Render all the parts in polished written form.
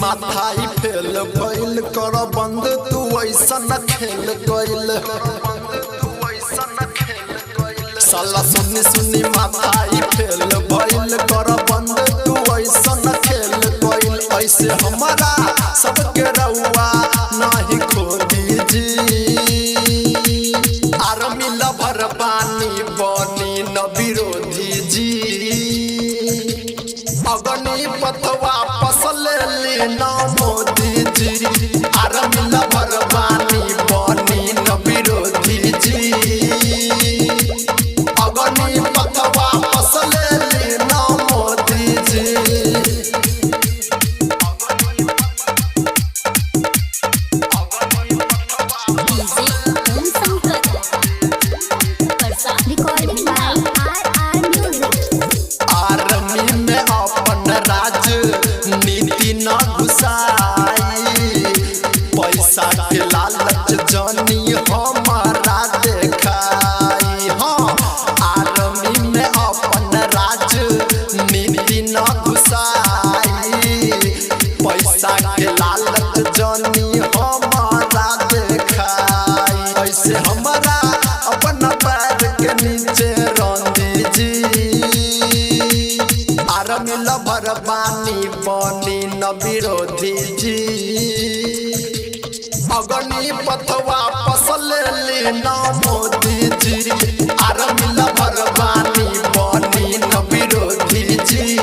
माथाई fail भइल कर बंद तू ऐसा न खेल गइल साला सुनी माथाई फेल भइल कर बंद तू ऐसा न खेल गइल ऐसे हमारा सबके रउआ नाही खोदी जी आर्मी लवर बानी बनी न विरोधी जी अगनी पथवा पसले ना मोदी जी आर्मी लवर बानी बनी न विरोधी जी अगनी पथवा पसले ना मोदी जी नीति न घुसाई पैसा के लालच जानी हमारा देखाई हाँ आर्मी में अपन राज नीति न घुसाई पैसा के लालच जानी हमारा देखाई ऐसे हमारा अपन पैर के नीचे रंदी जी आर्मी लवर बानी बनी न विरोधी जी अगनी पथवा पसले ना मोदी जी आर्मी लवर बानी बनी न विरोधी जी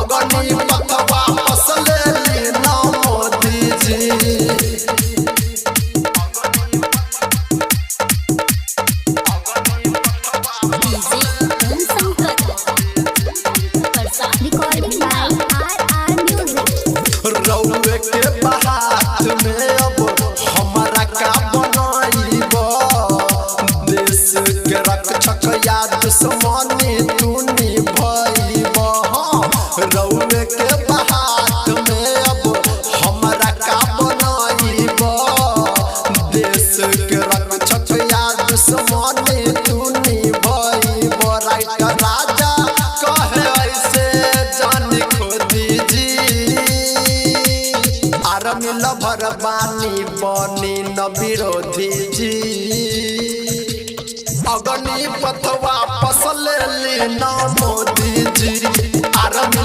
अगनी पथवा पसले ना मोदी जी रउए के बात में अब हमारा का बनाइबा देश के रक्षक या दुश्मनी तू निभाइबा रउए के बात में अब हमारा का बनाइबा देश के रक्षक या दुश्मनी तू निभाइबा राइट राजा कहे ऐसे जान खोदी जी आर्मी लवर बानी बनी न विरोधी जी अगनी पथवा पसले ना मोदी जी आर्मी